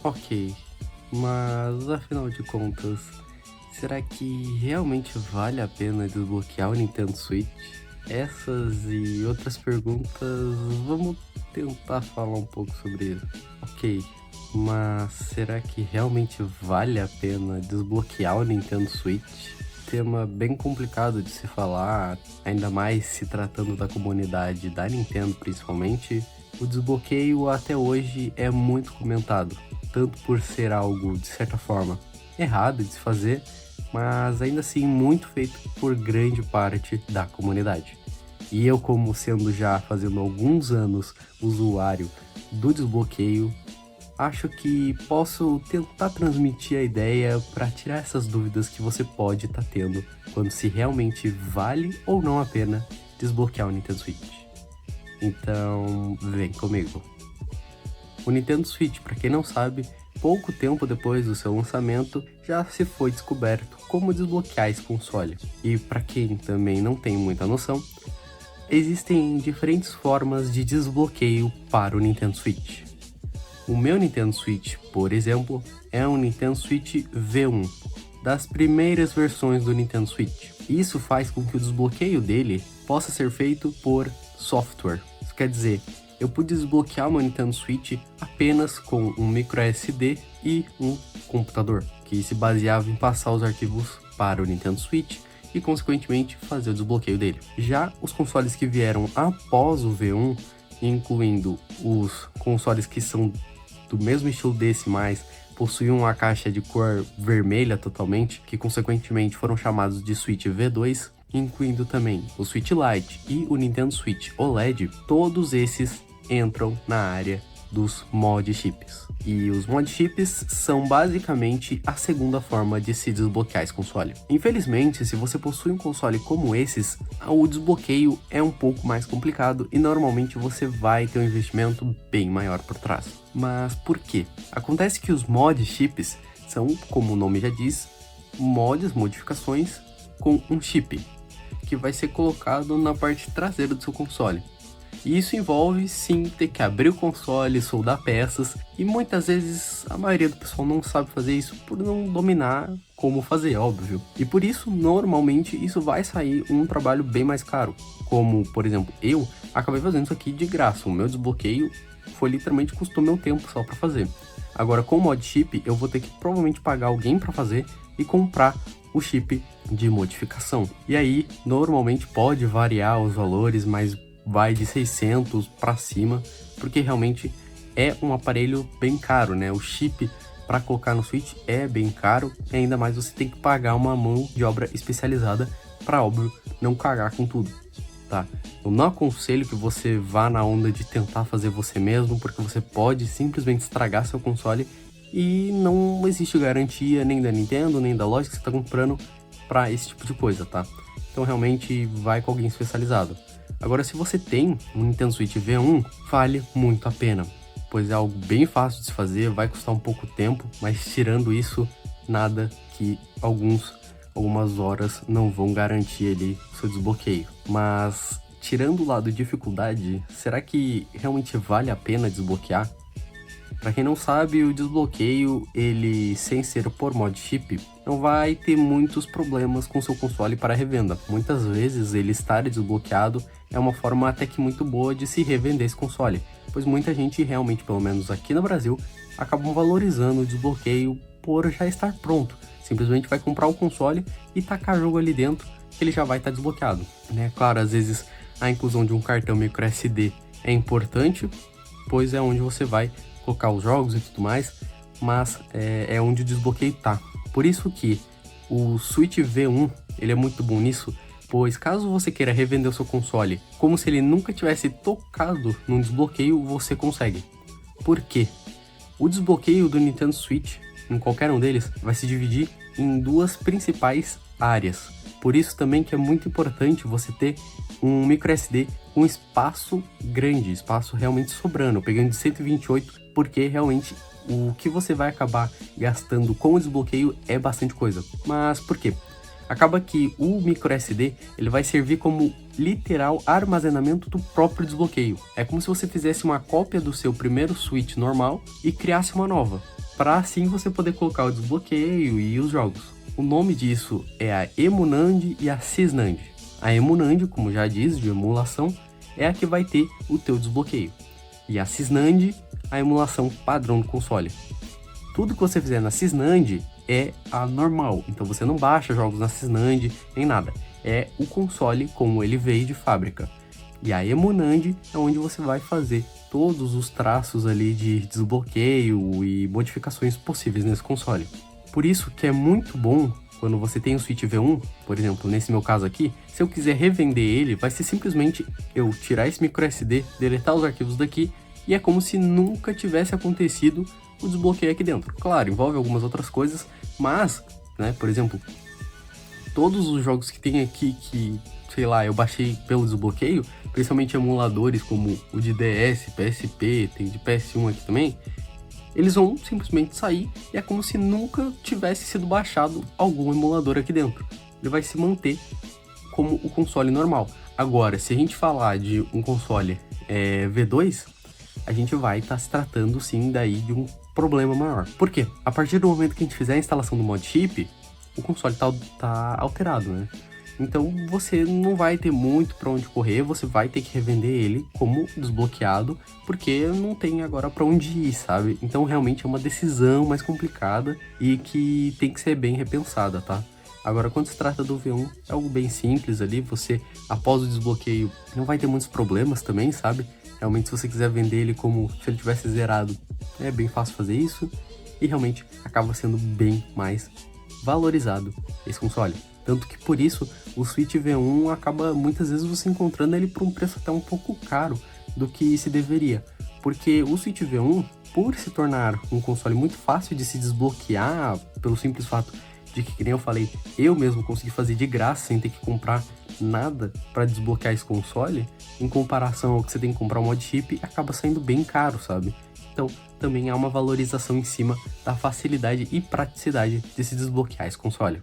Ok, mas afinal de contas, será que realmente vale a pena desbloquear o Nintendo Switch? Essas e outras perguntas, vamos tentar falar um pouco sobre isso. Ok, mas será que realmente vale a pena desbloquear o Nintendo Switch? Tema bem complicado de se falar, ainda mais se tratando da comunidade da Nintendo principalmente. O desbloqueio até hoje é muito comentado, tanto por ser algo de certa forma errado de se fazer, mas ainda assim muito feito por grande parte da comunidade. E eu, como sendo já fazendo alguns anos usuário do desbloqueio, acho que posso tentar transmitir a ideia para tirar essas dúvidas que você pode estar tendo quando se realmente vale ou não a pena desbloquear o Nintendo Switch. Então, vem comigo. O Nintendo Switch, para quem não sabe, pouco tempo depois do seu lançamento, já se foi descoberto como desbloquear esse console. E para quem também não tem muita noção, existem diferentes formas de desbloqueio para o Nintendo Switch. O meu Nintendo Switch, por exemplo, é um Nintendo Switch V1, das primeiras versões do Nintendo Switch. Isso faz com que o desbloqueio dele possa ser feito por software. Isso quer dizer, eu pude desbloquear o meu Nintendo Switch apenas com um micro SD e um computador, que se baseava em passar os arquivos para o Nintendo Switch e, consequentemente, fazer o desbloqueio dele. Já os consoles que vieram após o V1, incluindo os consoles que são do mesmo estilo desse, mas possuíam uma caixa de cor vermelha totalmente, que consequentemente foram chamados de Switch V2, incluindo também o Switch Lite e o Nintendo Switch OLED, todos esses entram na área dos mod chips. E os mod chips são basicamente a segunda forma de se desbloquear esse console. Infelizmente, se você possui um console como esses, o desbloqueio é um pouco mais complicado e normalmente você vai ter um investimento bem maior por trás. Mas por quê? Acontece que os mod chips são, como o nome já diz, modificações com um chip, que vai ser colocado na parte traseira do seu console. E isso envolve sim ter que abrir o console, soldar peças, e muitas vezes a maioria do pessoal não sabe fazer isso por não dominar como fazer, óbvio. E por isso, normalmente, isso vai sair um trabalho bem mais caro. Como, por exemplo, eu acabei fazendo isso aqui de graça. O meu desbloqueio foi literalmente custou meu tempo só para fazer. Agora, com o mod chip, eu vou ter que provavelmente pagar alguém para fazer e comprar o chip de modificação. E aí, normalmente pode variar os valores, mas vai de 600 para cima, porque realmente é um aparelho bem caro, né? O chip para colocar no Switch é bem caro, e ainda mais você tem que pagar uma mão de obra especializada para, óbvio, não cagar com tudo, tá? Eu não aconselho que você vá na onda de tentar fazer você mesmo, porque você pode simplesmente estragar seu console e não existe garantia nem da Nintendo, nem da loja que você está comprando para esse tipo de coisa, tá? Então realmente vai com alguém especializado. Agora, se você tem um Nintendo Switch V1, vale muito a pena, pois é algo bem fácil de se fazer, vai custar um pouco tempo, mas tirando isso, nada que algumas horas não vão garantir ali seu desbloqueio. Mas, tirando o lado dificuldade, será que realmente vale a pena desbloquear? Para quem não sabe, o desbloqueio, ele sem ser por mod chip, não vai ter muitos problemas com seu console para revenda. Muitas vezes ele estar desbloqueado é uma forma até que muito boa de se revender esse console, pois muita gente realmente, pelo menos aqui no Brasil, acabam valorizando o desbloqueio por já estar pronto. Simplesmente vai comprar o console e tacar jogo ali dentro que ele já vai estar desbloqueado, né? Claro, às vezes a inclusão de um cartão micro SD é importante, pois é onde você vai colocar os jogos e tudo mais, mas é onde o desbloqueio tá. Por isso que o Switch V1 ele é muito bom nisso, pois caso você queira revender o seu console como se ele nunca tivesse tocado num desbloqueio, você consegue. Por quê? O desbloqueio do Nintendo Switch, em qualquer um deles, vai se dividir em duas principais áreas. Por isso também que é muito importante você ter um micro SD com espaço grande, espaço realmente sobrando. Eu peguei um de 128 porque realmente o que você vai acabar gastando com o desbloqueio é bastante coisa. Mas por quê? Acaba que o micro SD ele vai servir como literal armazenamento do próprio desbloqueio. É como se você fizesse uma cópia do seu primeiro Switch normal e criasse uma nova. para assim você poder colocar o desbloqueio e os jogos. O nome disso é a Emunand e a Sysnand. A Emunand, como já diz, de emulação, é a que vai ter o teu desbloqueio. E a Sysnand, a emulação padrão do console. Tudo que você fizer na Sysnand é a normal, então você não baixa jogos na Sysnand nem nada. É o console como ele veio de fábrica. E a Emunand é onde você vai fazer todos os traços ali de desbloqueio e modificações possíveis nesse console. Por isso que é muito bom quando você tem o Switch V1, por exemplo, nesse meu caso aqui, se eu quiser revender ele, vai ser simplesmente eu tirar esse micro SD, deletar os arquivos daqui, e é como se nunca tivesse acontecido o desbloqueio aqui dentro. Claro, envolve algumas outras coisas, mas, né, por exemplo, todos os jogos que tem aqui que, sei lá, eu baixei pelo desbloqueio, principalmente emuladores como o de DS, PSP, tem de PS1 aqui também, eles vão simplesmente sair e é como se nunca tivesse sido baixado algum emulador aqui dentro. Ele vai se manter como o console normal. Agora, se a gente falar de um console V2, a gente vai estar se tratando sim daí de um problema maior. Por quê? A partir do momento que a gente fizer a instalação do mod chip, o console tá alterado, né? Então você não vai ter muito para onde correr, você vai ter que revender ele como desbloqueado, porque não tem agora para onde ir, sabe? Então realmente é uma decisão mais complicada e que tem que ser bem repensada, tá? Agora, quando se trata do V1, é algo bem simples ali, você, após o desbloqueio, não vai ter muitos problemas também, sabe? Realmente, se você quiser vender ele como se ele tivesse zerado, é bem fácil fazer isso, e realmente acaba sendo bem mais valorizado esse console. Tanto que por isso o Switch V1 acaba muitas vezes você encontrando ele por um preço até um pouco caro do que se deveria. Porque o Switch V1, por se tornar um console muito fácil de se desbloquear, pelo simples fato de que nem eu falei, eu mesmo consegui fazer de graça sem ter que comprar nada para desbloquear esse console, em comparação ao que você tem que comprar um mod chip, acaba saindo bem caro, sabe? Então também há uma valorização em cima da facilidade e praticidade de se desbloquear esse console.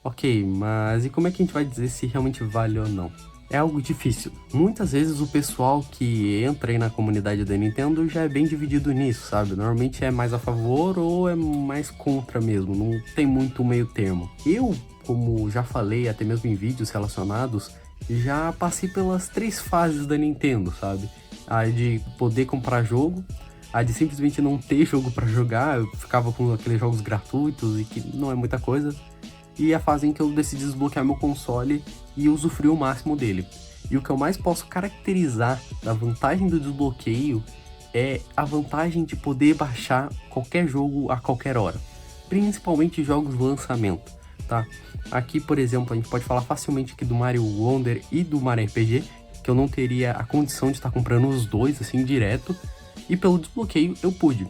Ok, mas e como é que a gente vai dizer se realmente vale ou não? É algo difícil. Muitas vezes o pessoal que entra aí na comunidade da Nintendo já é bem dividido nisso, sabe? Normalmente é mais a favor ou é mais contra mesmo, não tem muito meio termo. Eu, como já falei até mesmo em vídeos relacionados, já passei pelas 3 fases da Nintendo, sabe? A de poder comprar jogo, a de simplesmente não ter jogo pra jogar, eu ficava com aqueles jogos gratuitos e que não é muita coisa, e a fase em que eu decidi desbloquear meu console e usufruir o máximo dele. E o que eu mais posso caracterizar da vantagem do desbloqueio é a vantagem de poder baixar qualquer jogo a qualquer hora, principalmente jogos de lançamento, tá? Aqui, por exemplo, a gente pode falar facilmente aqui do Mario Wonder e do Mario RPG, que eu não teria a condição de estar comprando os dois assim direto, e pelo desbloqueio eu pude.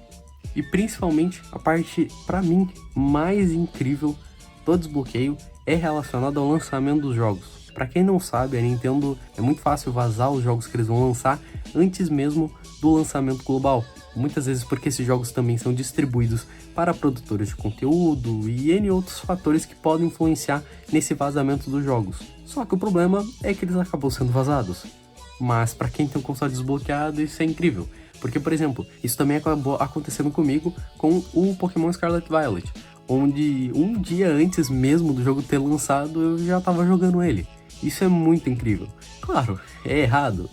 E principalmente a parte, pra mim, mais incrível do desbloqueio é relacionado ao lançamento dos jogos. Para quem não sabe, a Nintendo é muito fácil vazar os jogos que eles vão lançar antes mesmo do lançamento global. Muitas vezes porque esses jogos também são distribuídos para produtores de conteúdo e N outros fatores que podem influenciar nesse vazamento dos jogos. Só que o problema é que eles acabam sendo vazados. Mas para quem tem um console desbloqueado, isso é incrível. Porque, por exemplo, isso também acabou acontecendo comigo com o Pokémon Scarlet Violet, onde um dia antes mesmo do jogo ter lançado, eu já tava jogando ele. Isso é muito incrível. Claro, é errado,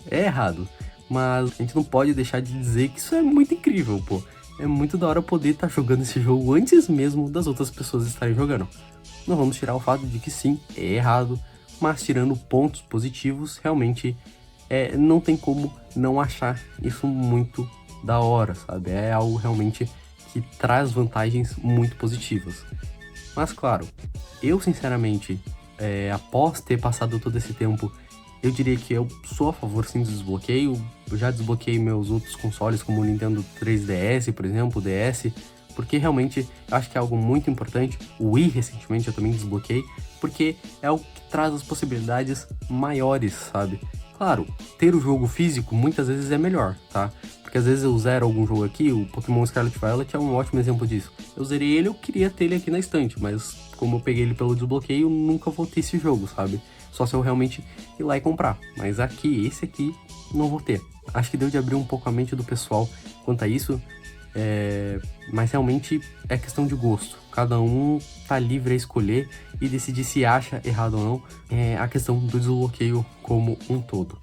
mas a gente não pode deixar de dizer que isso é muito incrível, pô. É muito da hora poder estar jogando esse jogo antes mesmo das outras pessoas estarem jogando. Não vamos tirar o fato de que sim, é errado, mas tirando pontos positivos, realmente não tem como não achar isso muito da hora, sabe? É algo realmente que traz vantagens muito positivas. Mas claro, eu sinceramente, após ter passado todo esse tempo, eu diria que eu sou a favor sim do desbloqueio. Eu já desbloqueei meus outros consoles, como o Nintendo 3DS, por exemplo, o DS, porque realmente eu acho que é algo muito importante. O Wii recentemente eu também desbloqueei, porque é o que traz as possibilidades maiores, sabe? Claro, ter o jogo físico muitas vezes é melhor, tá? Porque às vezes eu zero algum jogo aqui, o Pokémon Scarlet Violet é um ótimo exemplo disso. Eu zerei ele, eu queria ter ele aqui na estante, mas como eu peguei ele pelo desbloqueio, eu nunca vou ter esse jogo, sabe? Só se eu realmente ir lá e comprar. Mas aqui, esse aqui, não vou ter. Acho que deu de abrir um pouco a mente do pessoal quanto a isso. Mas realmente é questão de gosto. Cada um tá livre a escolher e decidir se acha errado ou não. É a questão do desbloqueio como um todo.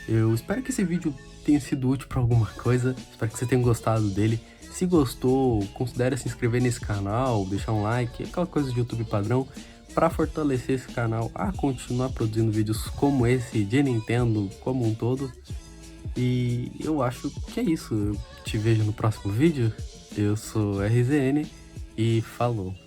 Eu espero que esse vídeo tenha sido útil para alguma coisa. Espero que você tenha gostado dele. Se gostou, considere se inscrever nesse canal, deixar um like, aquela coisa de YouTube padrão, para fortalecer esse canal a continuar produzindo vídeos como esse de Nintendo como um todo. E eu acho que é isso. Eu te vejo no próximo vídeo. Eu sou RZN e falou!